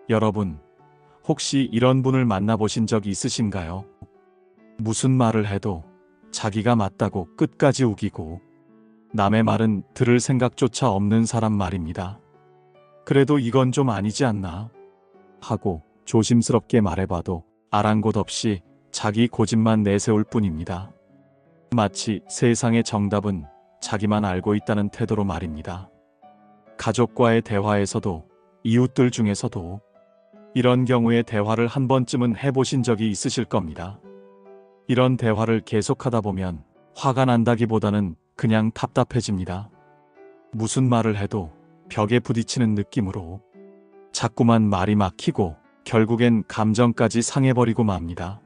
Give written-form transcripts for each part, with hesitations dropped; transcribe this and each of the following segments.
여러분, 혹시 이런 분을 만나보신 적 있으신가요? 무슨 말을 해도 자기가 맞다고 끝까지 우기고 남의 말은 들을 생각조차 없는 사람 말입니다. 그래도 이건 좀 아니지 않나 하고 조심스럽게 말해봐도 아랑곳 없이 자기 고집만 내세울 뿐입니다. 마치 세상의 정답은 자기만 알고 있다는 태도로 말입니다. 가족과의 대화에서도 이웃들 중에서도 이런 경우의 대화를 한 번쯤은 해보신 적이 있으실 겁니다. 이런 대화를 계속하다 보면 화가 난다기보다는 그냥 답답해집니다. 무슨 말을 해도 벽에 부딪히는 느낌으로 자꾸만 말이 막히고 결국엔 감정까지 상해버리고 맙니다.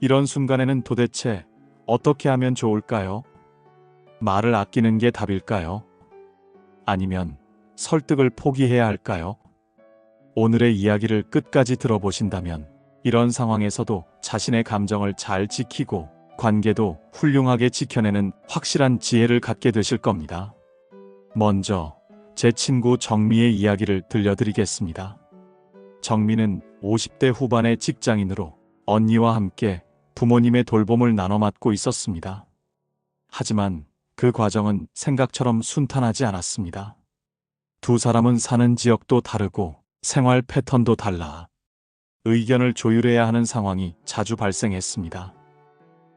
이런 순간에는 도대체 어떻게 하면 좋을까요? 말을 아끼는 게 답일까요? 아니면 설득을 포기해야 할까요? 오늘의 이야기를 끝까지 들어보신다면 이런 상황에서도 자신의 감정을 잘 지키고 관계도 훌륭하게 지켜내는 확실한 지혜를 갖게 되실 겁니다. 먼저 제 친구 정미의 이야기를 들려드리겠습니다. 정미는 50대 후반의 직장인으로 언니와 함께 부모님의 돌봄을 나눠 맡고 있었습니다. 하지만 그 과정은 생각처럼 순탄하지 않았습니다. 두 사람은 사는 지역도 다르고 생활 패턴도 달라 의견을 조율해야 하는 상황이 자주 발생했습니다.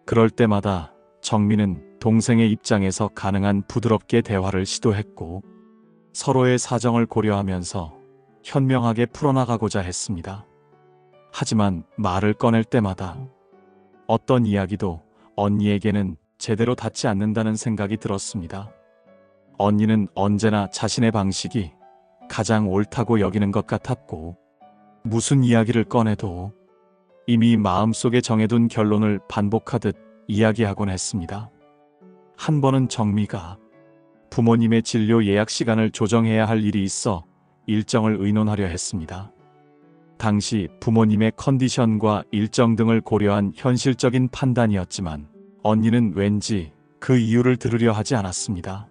그럴 때마다 정미는 동생의 입장에서 가능한 부드럽게 대화를 시도했고 서로의 사정을 고려하면서 현명하게 풀어나가고자 했습니다. 하지만 말을 꺼낼 때마다 어떤 이야기도 언니에게는 제대로 닿지 않는다는 생각이 들었습니다. 언니는 언제나 자신의 방식이 가장 옳다고 여기는 것 같았고 무슨 이야기를 꺼내도 이미 마음속에 정해둔 결론을 반복하듯 이야기하곤 했습니다. 한 번은 정미가 부모님의 진료 예약 시간을 조정해야 할 일이 있어 일정을 의논하려 했습니다. 당시 부모님의 컨디션과 일정 등을 고려한 현실적인 판단이었지만 언니는 왠지 그 이유를 들으려 하지 않았습니다.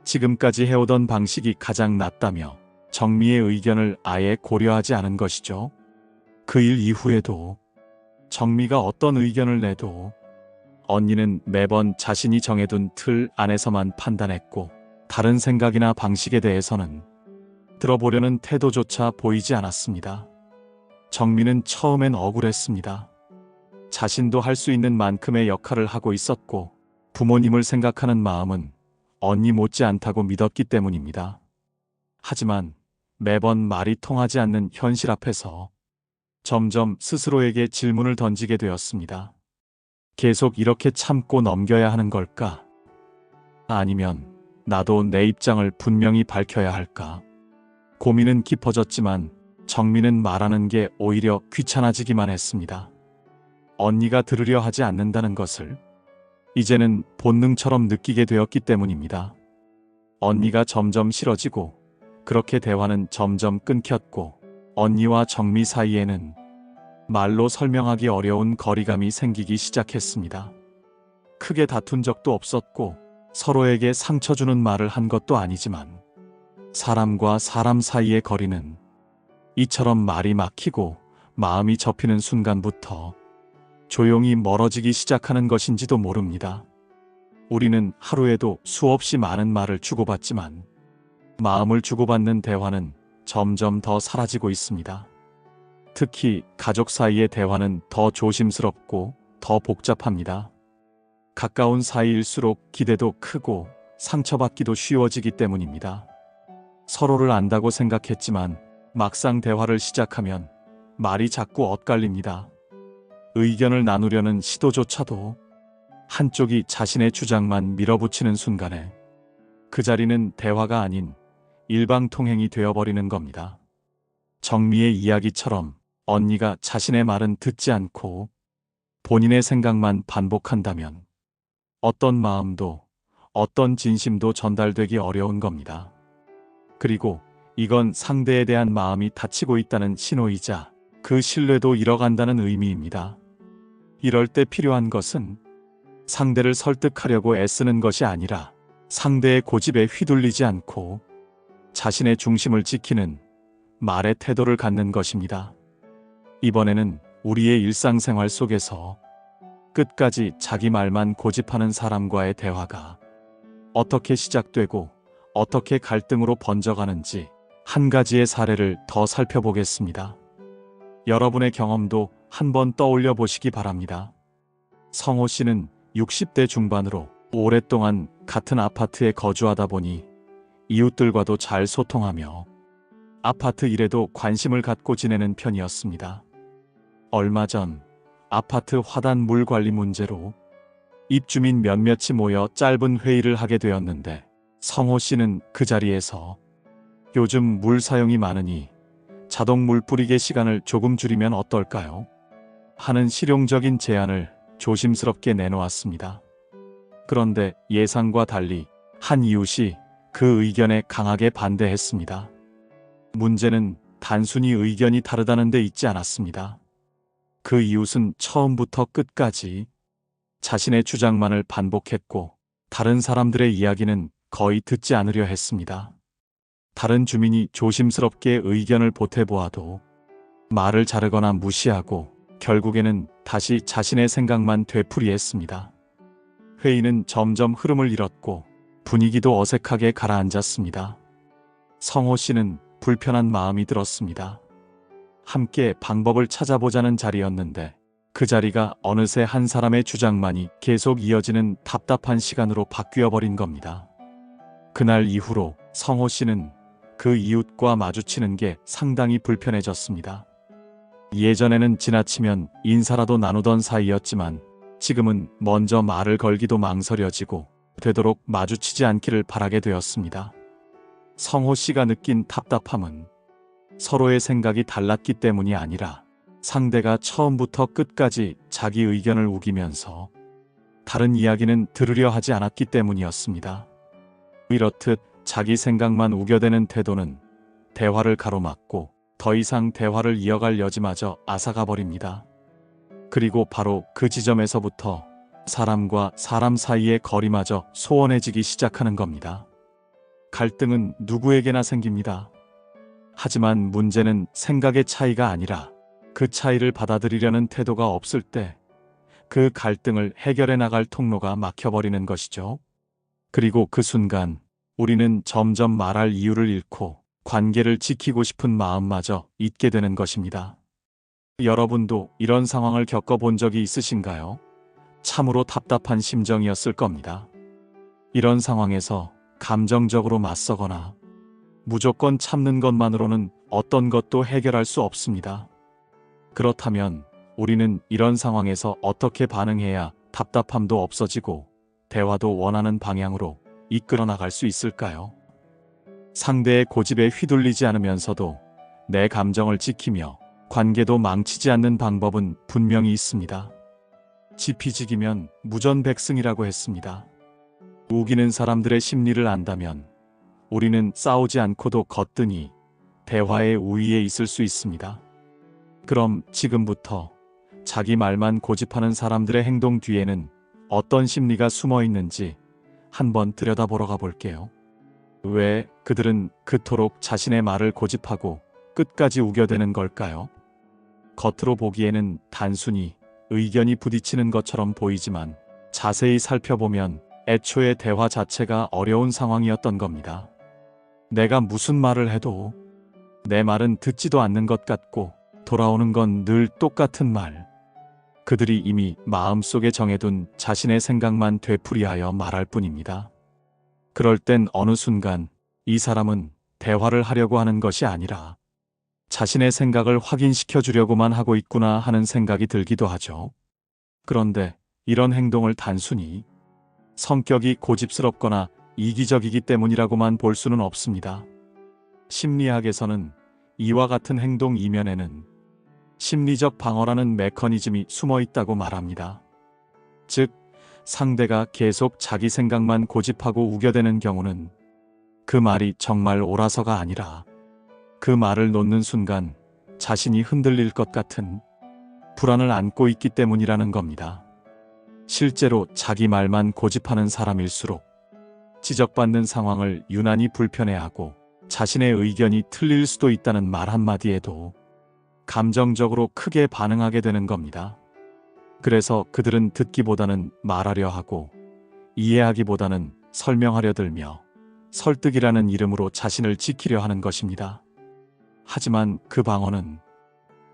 지금까지 해오던 방식이 가장 낫다며 정미의 의견을 아예 고려하지 않은 것이죠. 그 일 이후에도 정미가 어떤 의견을 내도 언니는 매번 자신이 정해둔 틀 안에서만 판단했고 다른 생각이나 방식에 대해서는 들어보려는 태도조차 보이지 않았습니다. 정미는 처음엔 억울했습니다. 자신도 할 수 있는 만큼의 역할을 하고 있었고 부모님을 생각하는 마음은 언니 못지않다고 믿었기 때문입니다. 하지만 매번 말이 통하지 않는 현실 앞에서 점점 스스로에게 질문을 던지게 되었습니다. 계속 이렇게 참고 넘겨야 하는 걸까? 아니면 나도 내 입장을 분명히 밝혀야 할까? 고민은 깊어졌지만 정미는 말하는 게 오히려 귀찮아지기만 했습니다. 언니가 들으려 하지 않는다는 것을 이제는 본능처럼 느끼게 되었기 때문입니다. 언니가 점점 싫어지고 그렇게 대화는 점점 끊겼고 언니와 정미 사이에는 말로 설명하기 어려운 거리감이 생기기 시작했습니다. 크게 다툰 적도 없었고 서로에게 상처 주는 말을 한 것도 아니지만 사람과 사람 사이의 거리는 이처럼 말이 막히고 마음이 접히는 순간부터 조용히 멀어지기 시작하는 것인지도 모릅니다. 우리는 하루에도 수없이 많은 말을 주고받지만 마음을 주고받는 대화는 점점 더 사라지고 있습니다. 특히 가족 사이의 대화는 더 조심스럽고 더 복잡합니다. 가까운 사이일수록 기대도 크고 상처받기도 쉬워지기 때문입니다. 서로를 안다고 생각했지만 막상 대화를 시작하면 말이 자꾸 엇갈립니다. 의견을 나누려는 시도조차도 한쪽이 자신의 주장만 밀어붙이는 순간에 그 자리는 대화가 아닌 일방통행이 되어버리는 겁니다. 정미의 이야기처럼 언니가 자신의 말은 듣지 않고 본인의 생각만 반복한다면 어떤 마음도 어떤 진심도 전달되기 어려운 겁니다. 그리고 이건 상대에 대한 마음이 닫히고 있다는 신호이자 그 신뢰도 잃어간다는 의미입니다. 이럴 때 필요한 것은 상대를 설득하려고 애쓰는 것이 아니라 상대의 고집에 휘둘리지 않고 자신의 중심을 지키는 말의 태도를 갖는 것입니다. 이번에는 우리의 일상생활 속에서 끝까지 자기 말만 고집하는 사람과의 대화가 어떻게 시작되고 어떻게 갈등으로 번져가는지 한 가지의 사례를 더 살펴보겠습니다. 여러분의 경험도 한번 떠올려 보시기 바랍니다. 성호 씨는 60대 중반으로 오랫동안 같은 아파트에 거주하다 보니 이웃들과도 잘 소통하며 아파트 일에도 관심을 갖고 지내는 편이었습니다. 얼마 전 아파트 화단 물 관리 문제로 입주민 몇몇이 모여 짧은 회의를 하게 되었는데 성호 씨는 그 자리에서 요즘 물 사용이 많으니 자동 물 뿌리개 시간을 조금 줄이면 어떨까요? 하는 실용적인 제안을 조심스럽게 내놓았습니다. 그런데 예상과 달리 한 이웃이 그 의견에 강하게 반대했습니다. 문제는 단순히 의견이 다르다는 데 있지 않았습니다. 그 이웃은 처음부터 끝까지 자신의 주장만을 반복했고 다른 사람들의 이야기는 거의 듣지 않으려 했습니다. 다른 주민이 조심스럽게 의견을 보태보아도 말을 자르거나 무시하고 결국에는 다시 자신의 생각만 되풀이했습니다. 회의는 점점 흐름을 잃었고 분위기도 어색하게 가라앉았습니다. 성호 씨는 불편한 마음이 들었습니다. 함께 방법을 찾아보자는 자리였는데 그 자리가 어느새 한 사람의 주장만이 계속 이어지는 답답한 시간으로 바뀌어버린 겁니다. 그날 이후로 성호 씨는 그 이웃과 마주치는 게 상당히 불편해졌습니다. 예전에는 지나치면 인사라도 나누던 사이였지만 지금은 먼저 말을 걸기도 망설여지고 되도록 마주치지 않기를 바라게 되었습니다. 성호 씨가 느낀 답답함은 서로의 생각이 달랐기 때문이 아니라 상대가 처음부터 끝까지 자기 의견을 우기면서 다른 이야기는 들으려 하지 않았기 때문이었습니다. 이렇듯 자기 생각만 우겨대는 태도는 대화를 가로막고 더 이상 대화를 이어갈 여지마저 앗아가 버립니다. 그리고 바로 그 지점에서부터 사람과 사람 사이의 거리마저 소원해지기 시작하는 겁니다. 갈등은 누구에게나 생깁니다. 하지만 문제는 생각의 차이가 아니라 그 차이를 받아들이려는 태도가 없을 때 그 갈등을 해결해 나갈 통로가 막혀버리는 것이죠. 그리고 그 순간 우리는 점점 말할 이유를 잃고 관계를 지키고 싶은 마음마저 잊게 되는 것입니다. 여러분도 이런 상황을 겪어본 적이 있으신가요? 참으로 답답한 심정이었을 겁니다. 이런 상황에서 감정적으로 맞서거나 무조건 참는 것만으로는 어떤 것도 해결할 수 없습니다. 그렇다면 우리는 이런 상황에서 어떻게 반응해야 답답함도 없어지고 대화도 원하는 방향으로 이끌어 나갈 수 있을까요? 상대의 고집에 휘둘리지 않으면서도 내 감정을 지키며 관계도 망치지 않는 방법은 분명히 있습니다. 지피지기면 무전백승이라고 했습니다. 우기는 사람들의 심리를 안다면 우리는 싸우지 않고도 거뜬히 대화의 우위에 있을 수 있습니다. 그럼 지금부터 자기 말만 고집하는 사람들의 행동 뒤에는 어떤 심리가 숨어 있는지 한번 들여다보러 가볼게요. 왜 그들은 그토록 자신의 말을 고집하고 끝까지 우겨대는 걸까요? 겉으로 보기에는 단순히 의견이 부딪히는 것처럼 보이지만 자세히 살펴보면 애초에 대화 자체가 어려운 상황이었던 겁니다. 내가 무슨 말을 해도 내 말은 듣지도 않는 것 같고 돌아오는 건 늘 똑같은 말. 그들이 이미 마음속에 정해둔 자신의 생각만 되풀이하여 말할 뿐입니다. 그럴 땐 어느 순간 이 사람은 대화를 하려고 하는 것이 아니라 자신의 생각을 확인시켜 주려고만 하고 있구나 하는 생각이 들기도 하죠. 그런데 이런 행동을 단순히 성격이 고집스럽거나 이기적이기 때문이라고만 볼 수는 없습니다. 심리학에서는 이와 같은 행동 이면에는 심리적 방어라는 메커니즘이 숨어 있다고 말합니다. 즉, 상대가 계속 자기 생각만 고집하고 우겨대는 경우는 그 말이 정말 옳아서가 아니라 그 말을 놓는 순간 자신이 흔들릴 것 같은 불안을 안고 있기 때문이라는 겁니다. 실제로 자기 말만 고집하는 사람일수록 지적받는 상황을 유난히 불편해하고 자신의 의견이 틀릴 수도 있다는 말 한마디에도 감정적으로 크게 반응하게 되는 겁니다. 그래서 그들은 듣기보다는 말하려 하고 이해하기보다는 설명하려 들며 설득이라는 이름으로 자신을 지키려 하는 것입니다. 하지만 그 방어는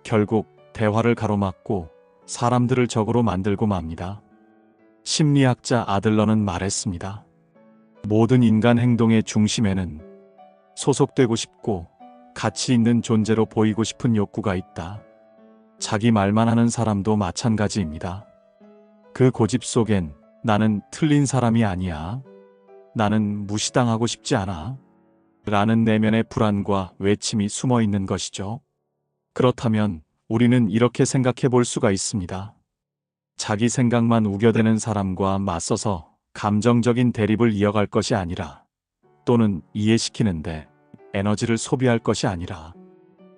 결국 대화를 가로막고 사람들을 적으로 만들고 맙니다. 심리학자 아들러는 말했습니다. 모든 인간 행동의 중심에는 소속되고 싶고 가치 있는 존재로 보이고 싶은 욕구가 있다. 자기 말만 하는 사람도 마찬가지입니다. 그 고집 속엔 나는 틀린 사람이 아니야. 나는 무시당하고 싶지 않아. 라는 내면의 불안과 외침이 숨어 있는 것이죠. 그렇다면 우리는 이렇게 생각해 볼 수가 있습니다. 자기 생각만 우겨대는 사람과 맞서서 감정적인 대립을 이어갈 것이 아니라, 또는 이해시키는데 에너지를 소비할 것이 아니라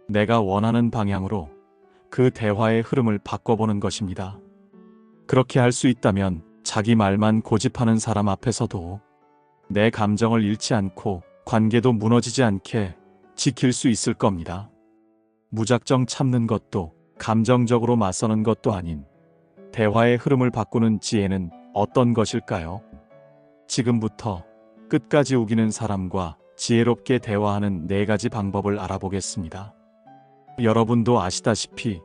내가 원하는 방향으로 그 대화의 흐름을 바꿔보는 것입니다. 그렇게 할 수 있다면 자기 말만 고집하는 사람 앞에서도 내 감정을 잃지 않고 관계도 무너지지 않게 지킬 수 있을 겁니다. 무작정 참는 것도 감정적으로 맞서는 것도 아닌 대화의 흐름을 바꾸는 지혜는 어떤 것일까요? 지금부터 끝까지 우기는 사람과 지혜롭게 대화하는 4가지 방법을 알아보겠습니다. 여러분도 아시다시피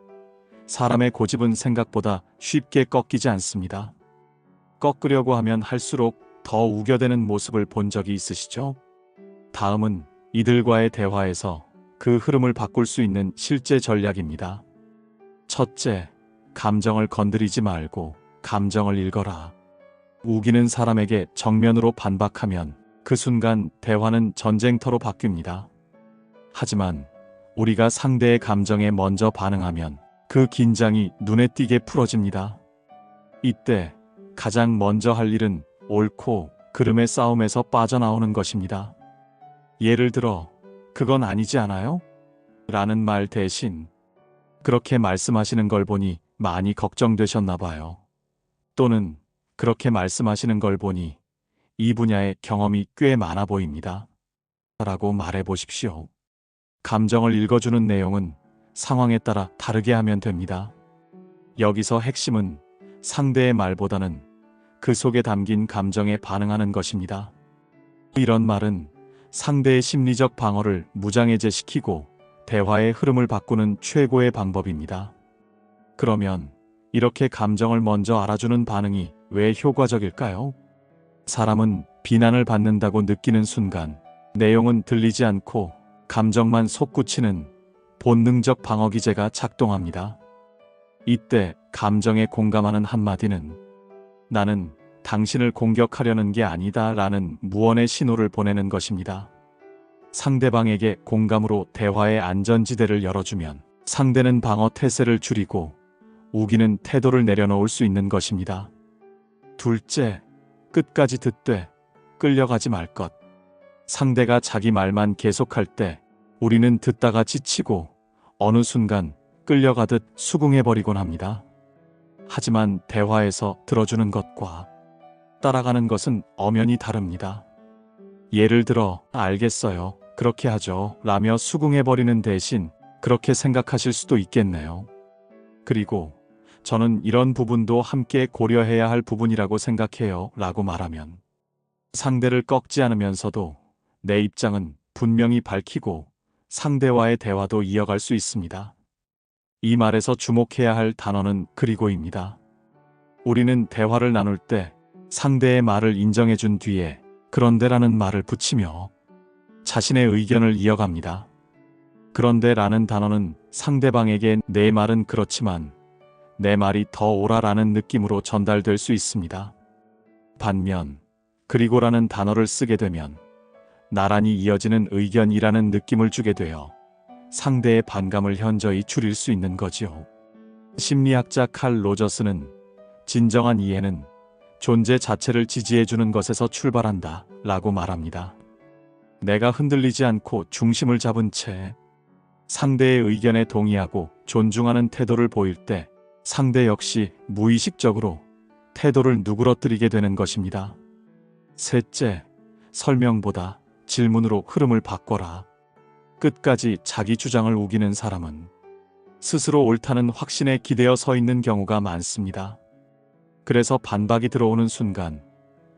사람의 고집은 생각보다 쉽게 꺾이지 않습니다. 꺾으려고 하면 할수록 더 우겨대는 모습을 본 적이 있으시죠? 다음은 이들과의 대화에서 그 흐름을 바꿀 수 있는 실제 전략입니다. 첫째, 감정을 건드리지 말고 감정을 읽어라. 우기는 사람에게 정면으로 반박하면 그 순간 대화는 전쟁터로 바뀝니다. 하지만 우리가 상대의 감정에 먼저 반응하면 그 긴장이 눈에 띄게 풀어집니다. 이때 가장 먼저 할 일은 옳고 그름의 싸움에서 빠져나오는 것입니다. 예를 들어, 그건 아니지 않아요? 라는 말 대신 그렇게 말씀하시는 걸 보니 많이 걱정되셨나 봐요. 또는 그렇게 말씀하시는 걸 보니 이 분야의 경험이 꽤 많아 보입니다. 라고 말해 보십시오. 감정을 읽어주는 내용은 상황에 따라 다르게 하면 됩니다. 여기서 핵심은 상대의 말보다는 그 속에 담긴 감정에 반응하는 것입니다. 이런 말은 상대의 심리적 방어를 무장해제시키고 대화의 흐름을 바꾸는 최고의 방법입니다. 그러면 이렇게 감정을 먼저 알아주는 반응이 왜 효과적일까요? 사람은 비난을 받는다고 느끼는 순간 내용은 들리지 않고 감정만 솟구치는 본능적 방어 기제가 작동합니다. 이때 감정에 공감하는 한마디는 나는 당신을 공격하려는 게 아니다 라는 무언의 신호를 보내는 것입니다. 상대방에게 공감으로 대화의 안전지대를 열어주면 상대는 방어 태세를 줄이고 우기는 태도를 내려놓을 수 있는 것입니다. 둘째, 끝까지 듣되 끌려가지 말 것. 상대가 자기 말만 계속할 때 우리는 듣다가 지치고 어느 순간 끌려가듯 수긍해버리곤 합니다. 하지만 대화에서 들어주는 것과 따라가는 것은 엄연히 다릅니다. 예를 들어, 알겠어요. 그렇게 하죠. 라며 수긍해버리는 대신 그렇게 생각하실 수도 있겠네요. 그리고 저는 이런 부분도 함께 고려해야 할 부분이라고 생각해요. 라고 말하면 상대를 꺾지 않으면서도 내 입장은 분명히 밝히고 상대와의 대화도 이어갈 수 있습니다. 이 말에서 주목해야 할 단어는 그리고입니다. 우리는 대화를 나눌 때 상대의 말을 인정해준 뒤에 그런데라는 말을 붙이며 자신의 의견을 이어갑니다. 그런데라는 단어는 상대방에게 내 말은 그렇지만 내 말이 더 옳아라는 느낌으로 전달될 수 있습니다. 반면 그리고라는 단어를 쓰게 되면 나란히 이어지는 의견이라는 느낌을 주게 되어 상대의 반감을 현저히 줄일 수 있는 거지요. 심리학자 칼 로저스는 진정한 이해는 존재 자체를 지지해주는 것에서 출발한다 라고 말합니다. 내가 흔들리지 않고 중심을 잡은 채 상대의 의견에 동의하고 존중하는 태도를 보일 때 상대 역시 무의식적으로 태도를 누그러뜨리게 되는 것입니다. 셋째, 설명보다 질문으로 흐름을 바꿔라. 끝까지 자기 주장을 우기는 사람은 스스로 옳다는 확신에 기대어 서 있는 경우가 많습니다. 그래서 반박이 들어오는 순간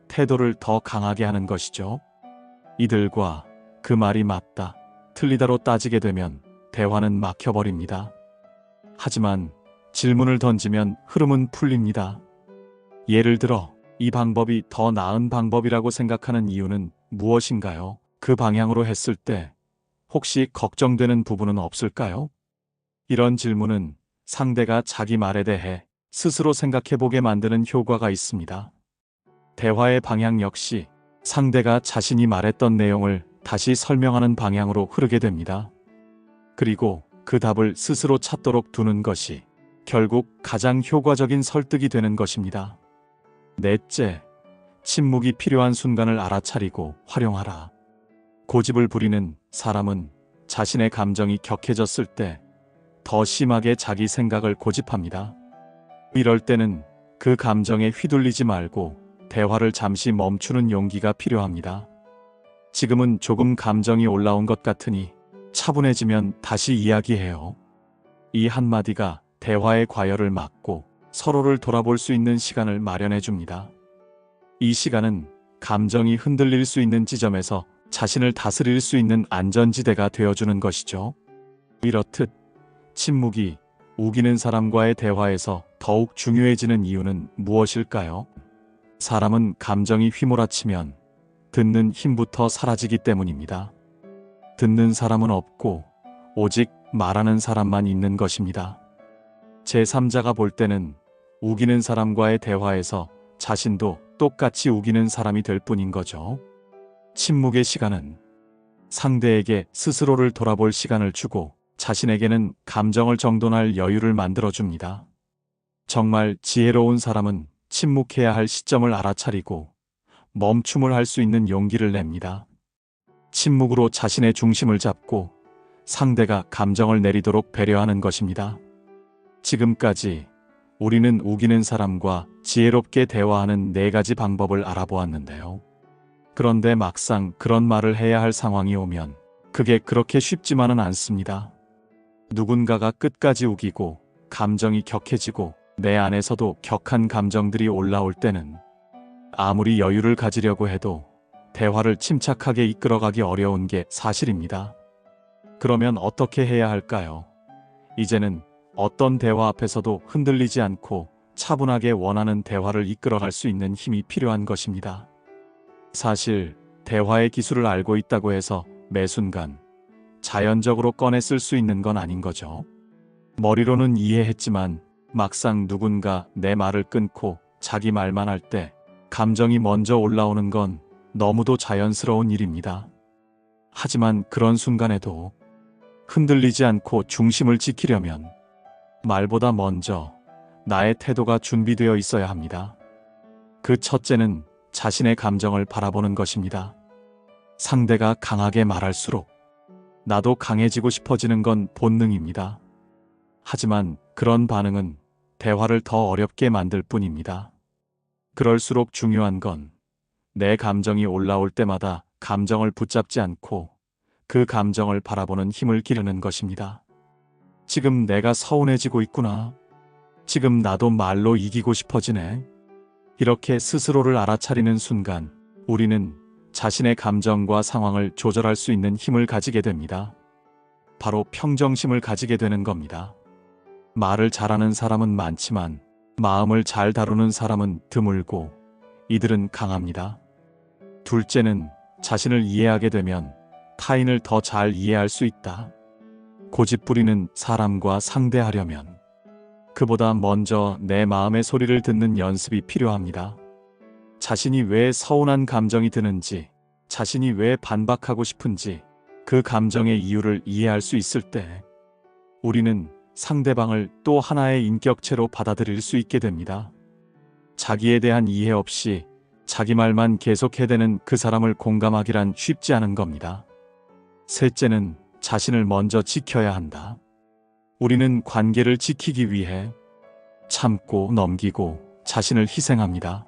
태도를 더 강하게 하는 것이죠. 이들과 그 말이 맞다, 틀리다로 따지게 되면 대화는 막혀버립니다. 하지만 질문을 던지면 흐름은 풀립니다. 예를 들어, 이 방법이 더 나은 방법이라고 생각하는 이유는 무엇인가요? 그 방향으로 했을 때 혹시 걱정되는 부분은 없을까요? 이런 질문은 상대가 자기 말에 대해 스스로 생각해보게 만드는 효과가 있습니다. 대화의 방향 역시 상대가 자신이 말했던 내용을 다시 설명하는 방향으로 흐르게 됩니다. 그리고 그 답을 스스로 찾도록 두는 것이 결국 가장 효과적인 설득이 되는 것입니다. 넷째, 침묵이 필요한 순간을 알아차리고 활용하라. 고집을 부리는 사람은 자신의 감정이 격해졌을 때 더 심하게 자기 생각을 고집합니다. 이럴 때는 그 감정에 휘둘리지 말고 대화를 잠시 멈추는 용기가 필요합니다. 지금은 조금 감정이 올라온 것 같으니 차분해지면 다시 이야기해요. 이 한마디가 대화의 과열을 막고 서로를 돌아볼 수 있는 시간을 마련해 줍니다. 이 시간은 감정이 흔들릴 수 있는 지점에서 자신을 다스릴 수 있는 안전지대가 되어주는 것이죠. 이렇듯 침묵이 우기는 사람과의 대화에서 더욱 중요해지는 이유는 무엇일까요? 사람은 감정이 휘몰아치면 듣는 힘부터 사라지기 때문입니다. 듣는 사람은 없고 오직 말하는 사람만 있는 것입니다. 제3자가 볼 때는 우기는 사람과의 대화에서 자신도 똑같이 우기는 사람이 될 뿐인 거죠. 침묵의 시간은 상대에게 스스로를 돌아볼 시간을 주고 자신에게는 감정을 정돈할 여유를 만들어줍니다. 정말 지혜로운 사람은 침묵해야 할 시점을 알아차리고 멈춤을 할 수 있는 용기를 냅니다. 침묵으로 자신의 중심을 잡고 상대가 감정을 내리도록 배려하는 것입니다. 지금까지 우리는 우기는 사람과 지혜롭게 대화하는 4가지 방법을 알아보았는데요. 그런데 막상 그런 말을 해야 할 상황이 오면 그게 그렇게 쉽지만은 않습니다. 누군가가 끝까지 우기고 감정이 격해지고 내 안에서도 격한 감정들이 올라올 때는 아무리 여유를 가지려고 해도 대화를 침착하게 이끌어가기 어려운 게 사실입니다. 그러면 어떻게 해야 할까요? 이제는 어떤 대화 앞에서도 흔들리지 않고 차분하게 원하는 대화를 이끌어갈 수 있는 힘이 필요한 것입니다. 사실 대화의 기술을 알고 있다고 해서 매 순간 자연적으로 꺼내 쓸 수 있는 건 아닌 거죠. 머리로는 이해했지만 막상 누군가 내 말을 끊고 자기 말만 할 때 감정이 먼저 올라오는 건 너무도 자연스러운 일입니다. 하지만 그런 순간에도 흔들리지 않고 중심을 지키려면 말보다 먼저 나의 태도가 준비되어 있어야 합니다. 그 첫째는 자신의 감정을 바라보는 것입니다. 상대가 강하게 말할수록 나도 강해지고 싶어지는 건 본능입니다. 하지만 그런 반응은 대화를 더 어렵게 만들 뿐입니다. 그럴수록 중요한 건 내 감정이 올라올 때마다 감정을 붙잡지 않고 그 감정을 바라보는 힘을 기르는 것입니다. 지금 내가 서운해지고 있구나. 지금 나도 말로 이기고 싶어지네. 이렇게 스스로를 알아차리는 순간 우리는 자신의 감정과 상황을 조절할 수 있는 힘을 가지게 됩니다. 바로 평정심을 가지게 되는 겁니다. 말을 잘하는 사람은 많지만 마음을 잘 다루는 사람은 드물고 이들은 강합니다. 둘째는 자신을 이해하게 되면 타인을 더 잘 이해할 수 있다. 고집부리는 사람과 상대하려면 그보다 먼저 내 마음의 소리를 듣는 연습이 필요합니다. 자신이 왜 서운한 감정이 드는지, 자신이 왜 반박하고 싶은지 그 감정의 이유를 이해할 수 있을 때 우리는 상대방을 또 하나의 인격체로 받아들일 수 있게 됩니다. 자기에 대한 이해 없이 자기 말만 계속 해대는 그 사람을 공감하기란 쉽지 않은 겁니다. 셋째는 자신을 먼저 지켜야 한다. 우리는 관계를 지키기 위해 참고 넘기고 자신을 희생합니다.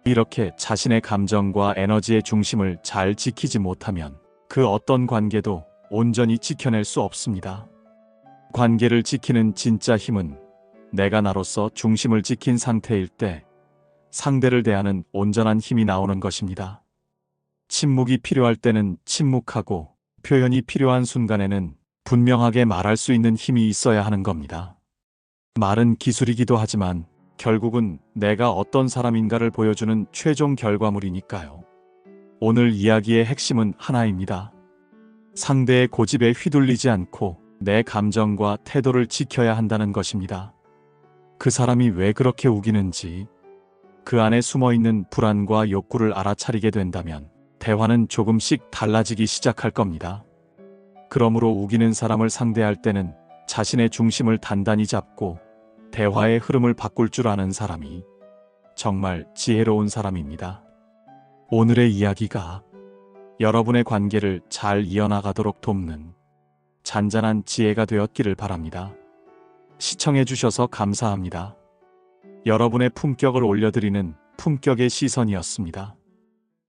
이렇게 자신의 감정과 에너지의 중심을 잘 지키지 못하면 그 어떤 관계도 온전히 지켜낼 수 없습니다. 관계를 지키는 진짜 힘은 내가 나로서 중심을 지킨 상태일 때 상대를 대하는 온전한 힘이 나오는 것입니다. 침묵이 필요할 때는 침묵하고 표현이 필요한 순간에는 분명하게 말할 수 있는 힘이 있어야 하는 겁니다. 말은 기술이기도 하지만 결국은 내가 어떤 사람인가를 보여주는 최종 결과물이니까요. 오늘 이야기의 핵심은 하나입니다. 상대의 고집에 휘둘리지 않고 내 감정과 태도를 지켜야 한다는 것입니다. 그 사람이 왜 그렇게 우기는지, 그 안에 숨어있는 불안과 욕구를 알아차리게 된다면 대화는 조금씩 달라지기 시작할 겁니다. 그러므로 우기는 사람을 상대할 때는 자신의 중심을 단단히 잡고 대화의 흐름을 바꿀 줄 아는 사람이 정말 지혜로운 사람입니다. 오늘의 이야기가 여러분의 관계를 잘 이어나가도록 돕는 잔잔한 지혜가 되었기를 바랍니다. 시청해주셔서 감사합니다. 여러분의 품격을 올려드리는 품격의 시선이었습니다.